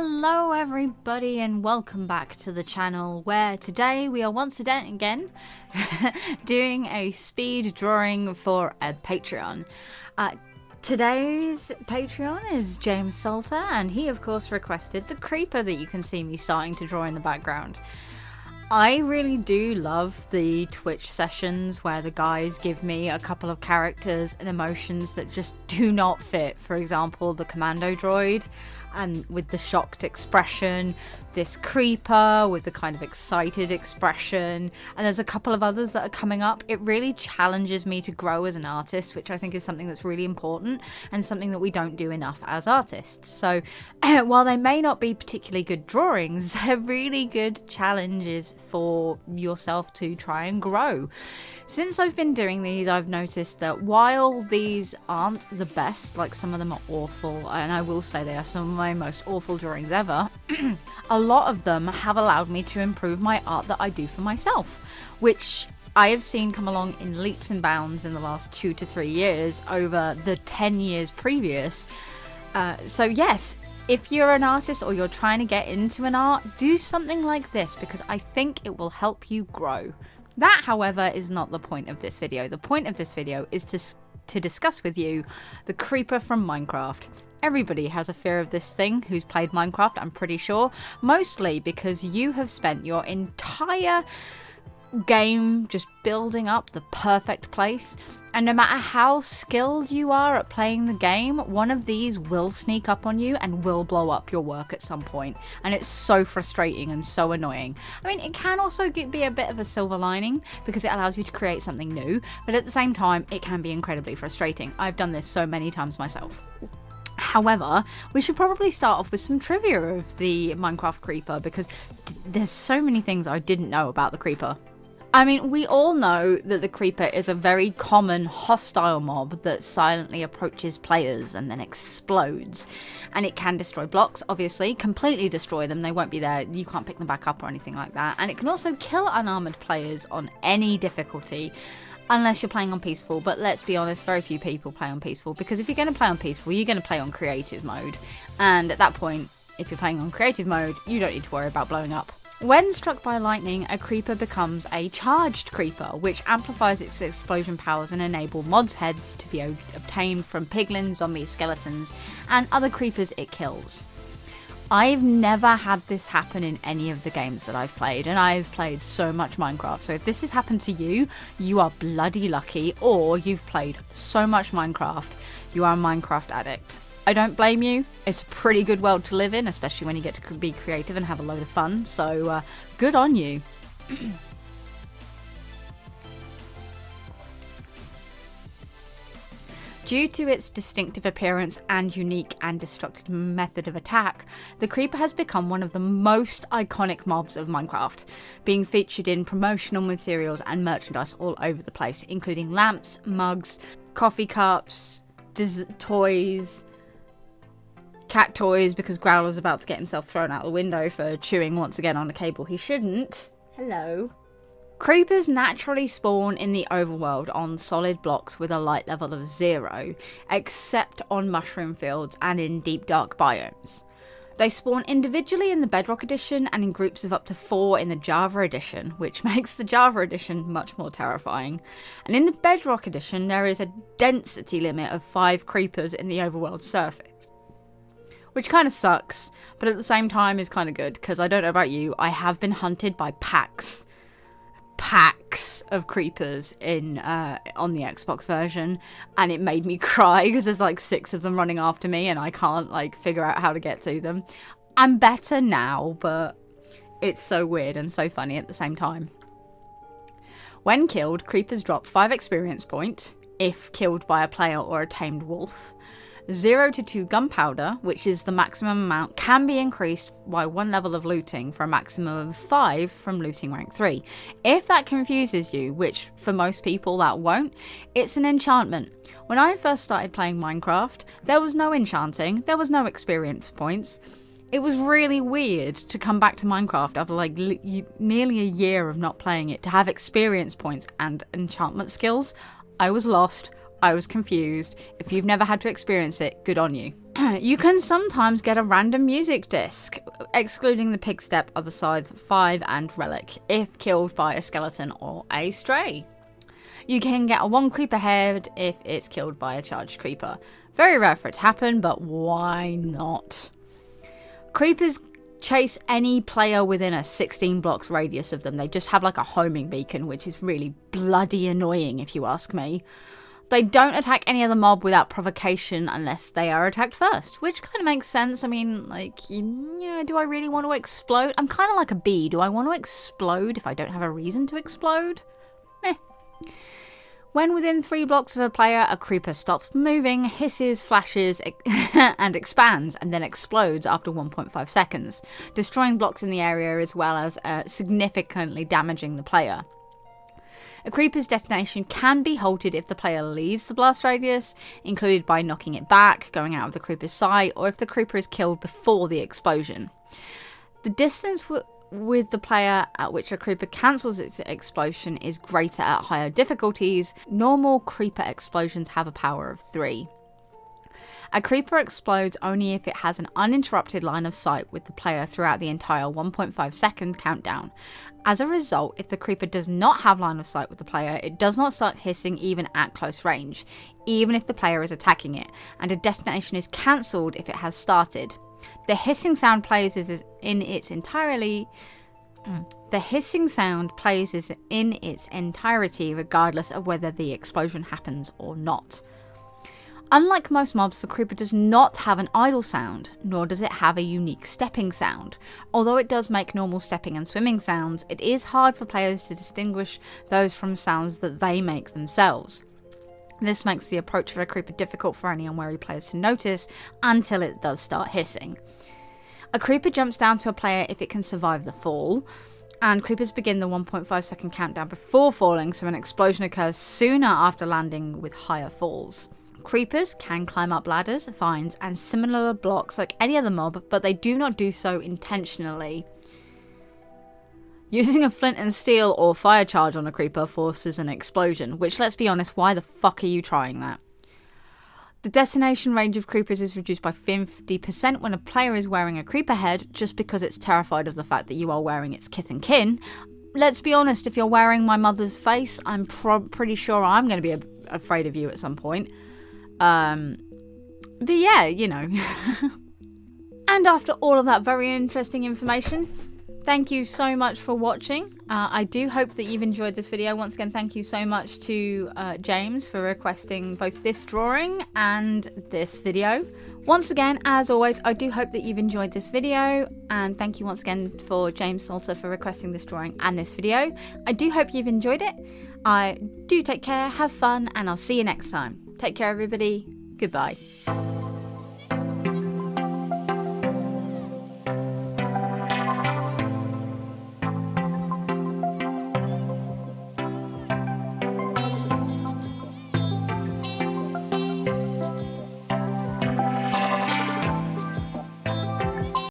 Hello everybody and welcome back to the channel, where today we are once again doing a speed drawing for a Patreon. Today's Patreon is James Salter, and he of course requested the creeper that you can see me starting to draw in the background. I really do love the Twitch sessions where the guys give me a couple of characters and emotions that just do not fit. For example, the commando droid, and with the shocked expression, this creeper with the kind of excited expression, and there's a couple of others that are coming up. It really challenges me to grow as an artist, which I think is something that's really important and something that we don't do enough as artists. So while they may not be particularly good drawings, they're really good challenges for yourself to try and grow. Since I've been doing these, I've noticed that while these aren't the best, like some of them are awful, and I will say they are some of my most awful drawings ever, a lot of them have allowed me to improve my art that I do for myself, which I have seen come along in leaps and bounds in the last 2 to 3 years over the 10 years previous. So yes, if you're an artist or you're trying to get into an art, do something like this because I think it will help you grow. That, however, is not the point of this video. The point of this video is to discuss with you the creeper from Minecraft. Everybody has a fear of this thing who's played Minecraft, I'm pretty sure. Mostly because you have spent your entire game just building up the perfect place. And no matter how skilled you are at playing the game, one of these will sneak up on you and will blow up your work at some point. And it's so frustrating and so annoying. I mean, it can also be a bit of a silver lining because it allows you to create something new. But at the same time, it can be incredibly frustrating. I've done this so many times myself. However, we should probably start off with some trivia of the Minecraft creeper because there's so many things I didn't know about the creeper. I mean, we all know that the creeper is a very common hostile mob that silently approaches players and then explodes. And it can destroy blocks, obviously, completely destroy them. They won't be there. You can't pick them back up or anything like that. And it can also kill unarmored players on any difficulty, unless you're playing on peaceful. But let's be honest, very few people play on peaceful, because if you're going to play on peaceful, you're going to play on creative mode. And at that point, if you're playing on creative mode, you don't need to worry about blowing up. When struck by lightning, a creeper becomes a charged creeper, which amplifies its explosion powers and enable mods heads to be obtained from piglins, zombies, skeletons, and other creepers it kills. I've never had this happen in any of the games that I've played, and I've played so much Minecraft, so if this has happened to you, you are bloody lucky, or you've played so much Minecraft, you are a Minecraft addict. I don't blame you. It's a pretty good world to live in, especially when you get to be creative and have a load of fun, so good on you. Due to its distinctive appearance and unique and destructive method of attack, the creeper has become one of the most iconic mobs of Minecraft, being featured in promotional materials and merchandise all over the place, including lamps, mugs, coffee cups, toys, cat toys, because Growler's about to get himself thrown out the window for chewing once again on a cable he shouldn't. Hello. Creepers naturally spawn in the overworld on solid blocks with a light level of 0, except on mushroom fields and in deep dark biomes. They spawn individually in the Bedrock edition and in groups of up to 4 in the Java edition, which makes the Java edition much more terrifying. And in the Bedrock edition, there is a density limit of 5 creepers in the overworld surface, which kind of sucks, but at the same time is kind of good, because I don't know about you, I have been hunted by packs of creepers in on the Xbox version, and it made me cry because there's like 6 of them running after me and I can't like figure out how to get to them. I'm better now, but it's so weird and so funny at the same time. When killed, creepers drop 5 experience points if killed by a player or a tamed wolf. 0 to 2 gunpowder, which is the maximum amount, can be increased by 1 level of looting for a maximum of 5 from looting rank 3. If that confuses you, which for most people that won't, it's an enchantment. When I first started playing Minecraft, there was no enchanting, there was no experience points. It was really weird to come back to Minecraft after like nearly a year of not playing it, to have experience points and enchantment skills. I was lost. I was confused. If you've never had to experience it, good on you. You can sometimes get a random music disc, excluding the pig step, other sides 5 and relic, if killed by a skeleton or a stray. You can get a 1 creeper head if it's killed by a charged creeper. Very rare for it to happen, but why not? Creepers chase any player within a 16 blocks radius of them. They just have like a homing beacon, which is really bloody annoying if you ask me. They don't attack any other mob without provocation unless they are attacked first, which kind of makes sense. I mean, like, yeah, do I really want to explode? I'm kind of like a bee. Do I want to explode if I don't have a reason to explode? Meh. When within 3 blocks of a player, a creeper stops moving, hisses, flashes, and expands, and then explodes after 1.5 seconds, destroying blocks in the area as well as significantly damaging the player. A creeper's detonation can be halted if the player leaves the blast radius, included by knocking it back, going out of the creeper's sight, or if the creeper is killed before the explosion. The distance with the player at which a creeper cancels its explosion is greater at higher difficulties. Normal creeper explosions have a power of 3. A creeper explodes only if it has an uninterrupted line of sight with the player throughout the entire 1.5 second countdown. As a result, if the creeper does not have line of sight with the player, it does not start hissing even at close range, even if the player is attacking it, and a detonation is cancelled if it has started. The hissing sound plays in its entirety regardless of whether the explosion happens or not. Unlike most mobs, the creeper does not have an idle sound, nor does it have a unique stepping sound. Although it does make normal stepping and swimming sounds, it is hard for players to distinguish those from sounds that they make themselves. This makes the approach of a creeper difficult for any unwary players to notice until it does start hissing. A creeper jumps down to a player if it can survive the fall, and creepers begin the 1.5 second countdown before falling, so an explosion occurs sooner after landing with higher falls. Creepers can climb up ladders, vines, and similar blocks like any other mob, but they do not do so intentionally. Using a flint and steel or fire charge on a creeper forces an explosion, which, let's be honest, why the fuck are you trying that? The detonation range of creepers is reduced by 50% when a player is wearing a creeper head, just because it's terrified of the fact that you are wearing its kith and kin. Let's be honest, if you're wearing my mother's face, I'm pretty sure I'm going to be afraid of you at some point. But yeah, you know. And after all of that very interesting information, thank you so much for watching. I do hope that you've enjoyed this video. Once again, thank you so much to James for requesting both this drawing and this video. Once again, as always, I do hope that you've enjoyed this video, and thank you once again for James Salter for requesting this drawing and this video. I do hope you've enjoyed it. I do take care, have fun, and I'll see you next time. Take care, everybody. Goodbye.